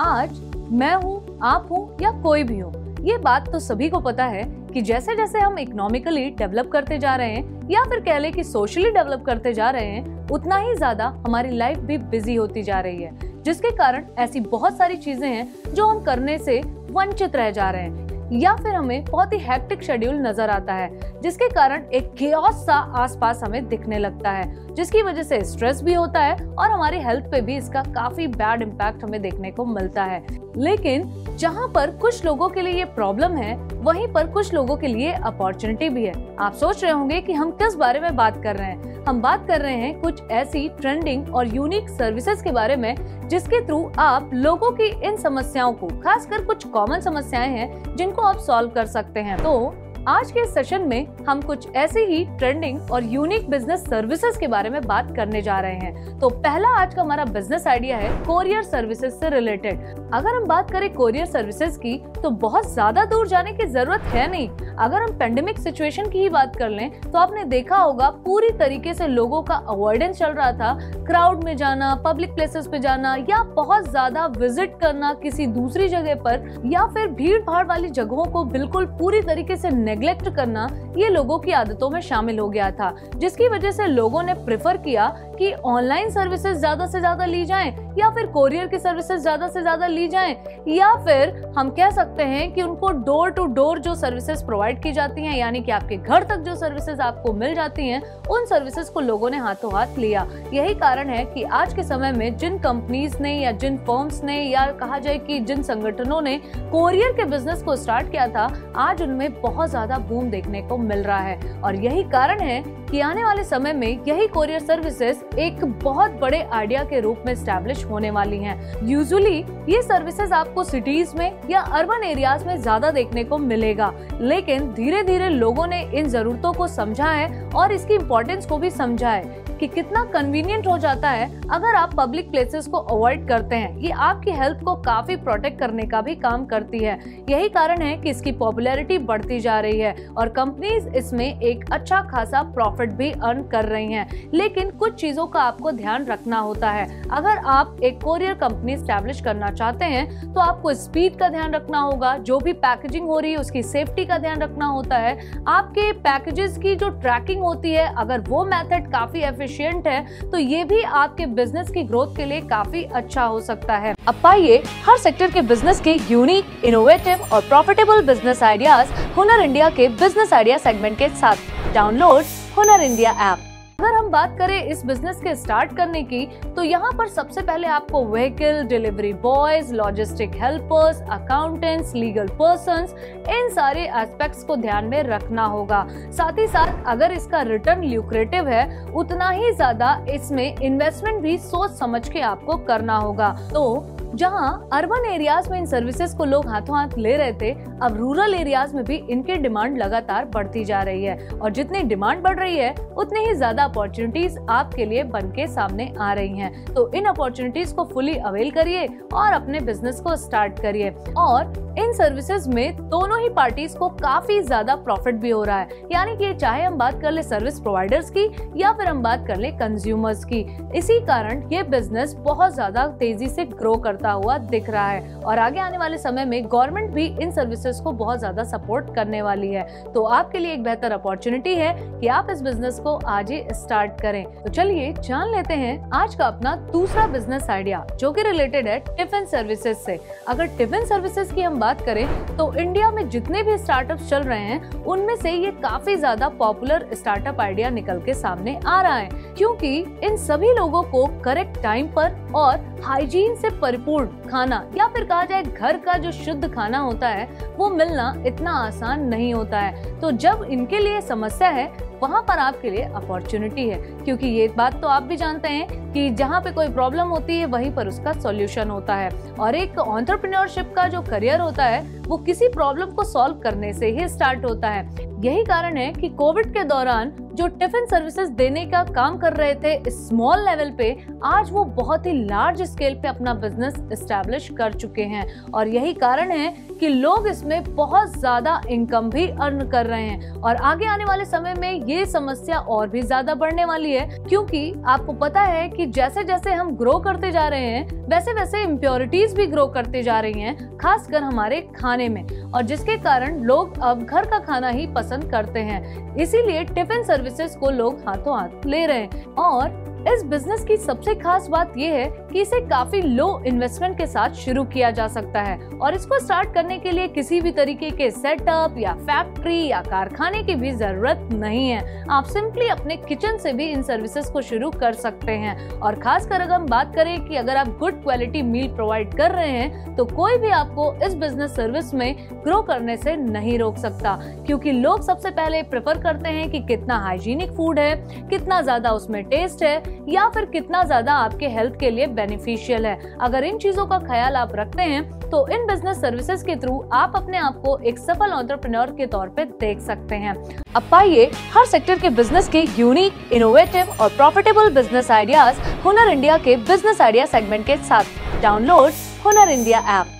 आज मैं हूँ, आप हूँ या कोई भी हो, ये बात तो सभी को पता है कि जैसे जैसे हम इकोनॉमिकली डेवलप करते जा रहे हैं या फिर कह ले कि सोशली डेवलप करते जा रहे हैं, उतना ही ज्यादा हमारी लाइफ भी बिजी होती जा रही है, जिसके कारण ऐसी बहुत सारी चीजें हैं जो हम करने से वंचित रह जा रहे हैं या फिर हमें बहुत ही हेक्टिक शेड्यूल नजर आता है, जिसके कारण एक केओस सा आसपास हमें दिखने लगता है, जिसकी वजह से स्ट्रेस भी होता है और हमारी हेल्थ पे भी इसका काफी बैड इम्पैक्ट हमें देखने को मिलता है। लेकिन जहाँ पर कुछ लोगों के लिए ये प्रॉब्लम है, वहीं पर कुछ लोगों के लिए अपॉर्चुनिटी भी है। आप सोच रहे होंगे कि हम किस बारे में बात कर रहे हैं। हम बात कर रहे हैं कुछ ऐसी ट्रेंडिंग और यूनिक सर्विसेज के बारे में जिसके थ्रू आप लोगों की इन समस्याओं को, खासकर कुछ कॉमन समस्याएं हैं जिनको आप सॉल्व कर सकते हैं। तो आज के सेशन में हम कुछ ऐसी ही ट्रेंडिंग और यूनिक बिजनेस सर्विसेज के बारे में बात करने जा रहे हैं। तो पहला आज का हमारा बिजनेस आइडिया है कोरियर सर्विसेज से रिलेटेड। अगर हम बात करें कोरियर सर्विसेज की तो बहुत ज्यादा दूर जाने की जरूरत है नहीं। अगर हम पेंडेमिक सिचुएशन की ही बात कर लें तो आपने देखा होगा पूरी तरीके से लोगों का अवॉइडेंस चल रहा था। क्राउड में जाना, पब्लिक प्लेसेस पे जाना या बहुत ज्यादा विजिट करना किसी दूसरी जगह पर या फिर भीड़ भाड़ वाली जगहों को बिल्कुल पूरी तरीके से नेग्लेक्ट करना, ये लोगों की आदतों में शामिल हो गया था, जिसकी वजह से लोगों ने प्रेफर किया कि ऑनलाइन सर्विसेज ज्यादा से ज्यादा ली जाएं या फिर कोरियर की सर्विसेज ज्यादा से ज्यादा ली जाएं, या फिर हम कह सकते हैं कि उनको डोर टू डोर जो सर्विसेज प्रोवाइड की जाती हैं, यानी कि आपके घर तक जो सर्विसेज आपको मिल जाती हैं, उन सर्विसेज को लोगों ने हाथों हाथ लिया। यही कारण है कि आज के समय में जिन कंपनीज ने या जिन फर्म्स ने या कहा जाए कि जिन संगठनों ने कोरियर के बिजनेस को स्टार्ट किया था, आज उनमें बहुत ज्यादा बूम देखने को मिल रहा है। और यही कारण है कि आने वाले समय में यही कोरियर सर्विसेज एक बहुत बड़े आइडिया के रूप में एस्टैब्लिश होने वाली हैं। यूजुअली ये सर्विसेज आपको सिटीज में या अर्बन एरियाज में ज्यादा देखने को मिलेगा, लेकिन धीरे धीरे लोगों ने इन जरूरतों को समझा है और इसकी इम्पोर्टेंस को भी समझा है कि कितना कन्वीनियंट हो जाता है अगर आप पब्लिक प्लेसेस को अवॉइड करते हैं। ये आपकी हेल्थ को काफी प्रोटेक्ट करने का भी काम करती है। यही कारण है कि इसकी पॉपुलैरिटी बढ़ती जा रही है और कंपनीज इसमें एक अच्छा खासा प्रॉफिट भी अर्न कर रही हैं। लेकिन कुछ चीजों का आपको ध्यान रखना होता है। अगर आप एक कोरियर कंपनी एस्टैब्लिश करना चाहते हैं तो आपको स्पीड का ध्यान रखना होगा, जो भी पैकेजिंग हो रही है उसकी सेफ्टी का ध्यान रखना होता है, आपके पैकेजेस की जो ट्रैकिंग होती है अगर वो मेथड काफी एफिशिएंट है तो ये भी आपके बिजनेस की ग्रोथ के लिए काफी अच्छा हो सकता है। अब पाइए हर सेक्टर के बिजनेस के यूनिक, इनोवेटिव और प्रॉफिटेबल बिजनेस आइडियाज हुनर इंडिया के बिजनेस आइडिया सेगमेंट के साथ। डाउनलोड हुनर इंडिया ऐप। अगर हम बात करें इस बिजनेस के स्टार्ट करने की तो यहाँ पर सबसे पहले आपको vehicle, delivery boys, logistic helpers, accountants, legal persons, इन सारे एस्पेक्ट्स को ध्यान में रखना होगा। साथ ही साथ अगर इसका रिटर्न ल्यूक्रेटिव है, उतना ही ज्यादा इसमें इन्वेस्टमेंट भी सोच समझ के आपको करना होगा। तो जहां अर्बन एरियाज में इन सर्विसेज को लोग हाथों हाथ ले रहे थे, अब रूरल एरियाज में भी इनकी डिमांड लगातार बढ़ती जा रही है और जितनी डिमांड बढ़ रही है उतनी ही ज्यादा अपॉर्चुनिटीज आपके लिए बन के सामने आ रही हैं। तो इन अपॉर्चुनिटीज को फुली अवेल करिए और अपने बिजनेस को स्टार्ट करिए। और इन सर्विसेज में दोनों ही पार्टीज को काफी ज्यादा प्रॉफिट भी हो रहा है, यानी कि चाहे हम बात कर ले सर्विस प्रोवाइडर्स की या फिर हम बात कर ले कंज्यूमर्स की। इसी कारण ये बिजनेस बहुत ज्यादा तेजी से ग्रो करता हुआ दिख रहा है और आगे आने वाले समय में गवर्नमेंट भी इन सर्विसेज को बहुत ज्यादा सपोर्ट करने वाली है। तो आपके लिए एक बेहतर अपॉर्चुनिटी है कि आप इस बिजनेस को आज ही स्टार्ट करें। तो चलिए जान लेते हैं आज का अपना दूसरा बिजनेस आइडिया, जो कि रिलेटेड है टिफिन सर्विसेज से। अगर टिफिन सर्विसेज की हम बात करें तो इंडिया में जितने भी स्टार्टअप्स चल रहे हैं उनमें से ये काफी ज्यादा पॉपुलर स्टार्टअप आइडिया निकल के सामने आ रहा है, क्योंकि इन सभी लोगों को करेक्ट टाइम पर और हाइजीन से परिपूर्ण खाना या फिर कहा जाए घर का जो शुद्ध खाना होता है वो मिलना इतना आसान नहीं होता है। तो जब इनके लिए समस्या है वहाँ पर आपके लिए अपॉर्चुनिटी है, क्योंकि ये बात तो आप भी जानते हैं कि जहाँ पे कोई प्रॉब्लम होती है वहीं पर उसका सॉल्यूशन होता है। और एक एंटरप्रेन्योरशिप का जो करियर होता है वो किसी प्रॉब्लम को सॉल्व करने से ही स्टार्ट होता है। यही कारण है कि कोविड के दौरान जो टिफिन सर्विसेज देने का काम कर रहे थे स्मॉल लेवल पे, आज वो बहुत ही लार्ज स्केल पे अपना बिजनेस एस्टैब्लिश कर चुके हैं। और यही कारण है कि लोग इसमें बहुत ज्यादा इनकम भी अर्न कर रहे हैं। और आगे आने वाले समय में ये समस्या और भी ज्यादा बढ़ने वाली है, क्योंकि आपको पता है कि जैसे जैसे हम ग्रो करते जा रहे हैं वैसे वैसे इम्प्योरिटीज भी ग्रो करते जा रही हैं, खासकर हमारे खाने में, और जिसके कारण लोग अब घर का खाना ही पसंद करते हैं। इसीलिए टिफिन सर्विसेज को लोग हाथों हाथ ले रहे हैं। और इस बिजनेस की सबसे खास बात यह है कि इसे काफी लो इन्वेस्टमेंट के साथ शुरू किया जा सकता है, और इसको स्टार्ट करने के लिए किसी भी तरीके के सेटअप या फैक्ट्री या कारखाने की भी जरूरत नहीं है। आप सिंपली अपने किचन से भी इन सर्विसेज को शुरू कर सकते हैं। और खासकर अगर हम बात करें कि अगर आप गुड क्वालिटी मील प्रोवाइड कर रहे हैं तो कोई भी आपको इस बिजनेस सर्विस में ग्रो करने से नहीं रोक सकता, क्योंकि लोग सबसे पहले प्रेफर करते हैं कि कितना हाइजीनिक फूड है, कितना ज्यादा उसमें टेस्ट है, या फिर कितना ज्यादा आपके हेल्थ के लिए बेनिफिशियल है। अगर इन चीजों का ख्याल आप रखते हैं तो इन बिजनेस सर्विसेज के थ्रू आप अपने आप को एक सफल एंटरप्रेन्योर के तौर पे देख सकते हैं। अब पाइए हर सेक्टर के बिजनेस के यूनिक, इनोवेटिव और प्रॉफिटेबल बिजनेस आइडियाज हुनर इंडिया के बिजनेस आइडिया सेगमेंट के साथ। डाउनलोड हुनर इंडिया ऐप।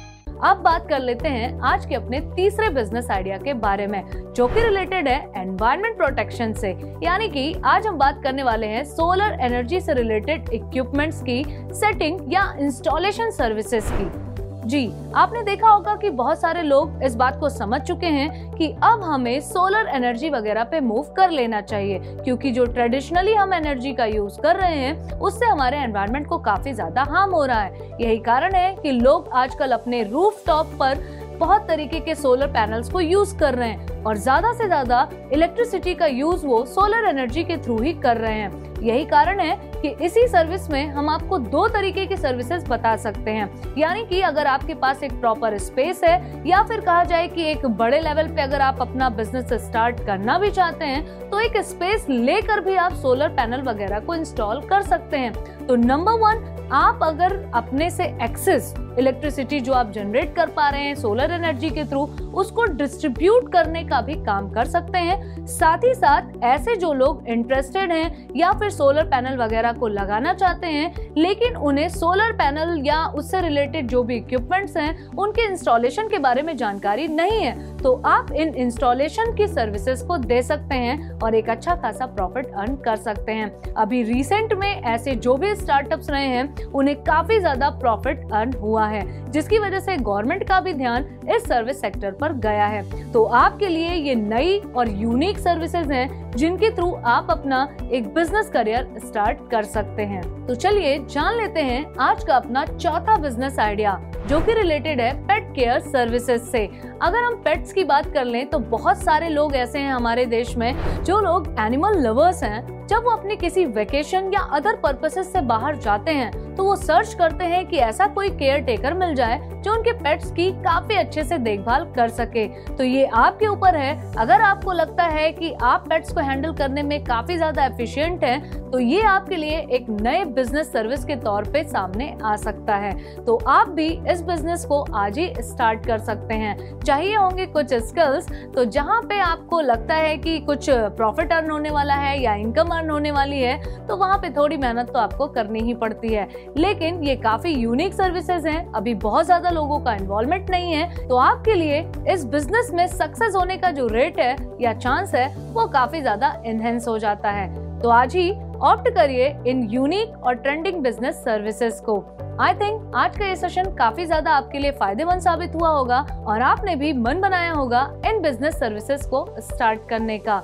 अब बात कर लेते हैं आज के अपने तीसरे बिजनेस आइडिया के बारे में, जो कि रिलेटेड है एनवायरनमेंट प्रोटेक्शन से। यानी कि आज हम बात करने वाले हैं सोलर एनर्जी से रिलेटेड इक्विपमेंट्स की सेटिंग या इंस्टॉलेशन सर्विसेज की। जी, आपने देखा होगा कि बहुत सारे लोग इस बात को समझ चुके हैं कि अब हमें सोलर एनर्जी वगैरह पे मूव कर लेना चाहिए, क्योंकि जो ट्रेडिशनली हम एनर्जी का यूज कर रहे हैं उससे हमारे एनवायरनमेंट को काफी ज्यादा हार्म हो रहा है। यही कारण है कि लोग आजकल अपने रूफटॉप पर बहुत तरीके के सोलर पैनल्स को यूज कर रहे हैं, और ज्यादा से ज्यादा इलेक्ट्रिसिटी का यूज वो सोलर एनर्जी के थ्रू ही कर रहे हैं। यही कारण है कि इसी सर्विस में हम आपको दो तरीके की सर्विसेज बता सकते हैं। यानी कि अगर आपके पास एक प्रॉपर स्पेस है, या फिर कहा जाए कि एक बड़े लेवल पे अगर आप अपना बिजनेस स्टार्ट करना भी चाहते हैं तो एक स्पेस लेकर भी आप सोलर पैनल वगैरह को इंस्टॉल कर सकते हैं। तो नंबर 1, आप अगर अपने से एक्सेस इलेक्ट्रिसिटी जो आप जनरेट कर पा रहे हैं सोलर एनर्जी के थ्रू, उसको डिस्ट्रीब्यूट करने का भी काम कर सकते हैं। साथ ही साथ ऐसे जो लोग इंटरेस्टेड हैं या फिर सोलर पैनल वगैरह को लगाना चाहते हैं, लेकिन उन्हें सोलर पैनल या उससे रिलेटेड जो भी इक्विपमेंट्स हैं उनके इंस्टॉलेशन के बारे में जानकारी नहीं है, तो आप इन इंस्टॉलेशन की सर्विसेज को दे सकते हैं और एक अच्छा खासा प्रॉफिट अर्न कर सकते हैं। अभी रिसेंट में ऐसे जो भी स्टार्टअप्स रहे हैं उन्हें काफी ज्यादा प्रॉफिट अर्न हुआ है, जिसकी वजह से गवर्नमेंट का भी ध्यान इस सर्विस सेक्टर पर गया है। तो आपके लिए ये नई और यूनिक सर्विसेज हैं जिनके थ्रू आप अपना एक बिजनेस करियर स्टार्ट कर सकते हैं। तो चलिए जान लेते हैं आज का अपना चौथा बिजनेस आइडिया, जो कि रिलेटेड है पेट केयर सर्विसेज से। अगर हम पेट्स की बात कर लें तो बहुत सारे लोग ऐसे हैं हमारे देश में जो लोग एनिमल लवर्स हैं। जब वो अपने किसी वेकेशन या अदर पर्पसेस से बाहर जाते हैं तो वो सर्च करते हैं कि ऐसा कोई केयर टेकर मिल जाए जो उनके पेट्स की काफी अच्छे से देखभाल कर सके। तो ये आपके ऊपर है, अगर आपको लगता है कि आप पेट्स को हैंडल करने में काफी ज्यादा एफिशिएंट हैं, तो ये आपके लिए एक नए बिजनेस सर्विस के तौर पे सामने आ सकता है। तो आप भी इस बिजनेस को आज ही स्टार्ट कर सकते हैं। चाहिए होंगे कुछ स्किल्स, तो जहाँ पे आपको लगता है कि कुछ प्रॉफिट अर्न होने वाला है या इनकम अर्न होने वाली है, तो वहाँ पे थोड़ी मेहनत तो आपको करनी ही पड़ती है। लेकिन ये काफी यूनिक सर्विसेज हैं, अभी बहुत ज्यादा लोगों का इन्वॉल्वमेंट नहीं है, तो आपके लिए इस बिजनेस में सक्सेस होने का जो रेट है या चांस है वो काफी ज्यादा एनहेंस हो जाता है। तो आज ही ऑप्ट करिए इन यूनिक और ट्रेंडिंग बिजनेस सर्विसेज को। आई थिंक आज का ये सेशन काफी ज्यादा आपके लिए फायदेमंद साबित हुआ होगा और आपने भी मन बनाया होगा इन बिजनेस सर्विसेज को स्टार्ट करने का।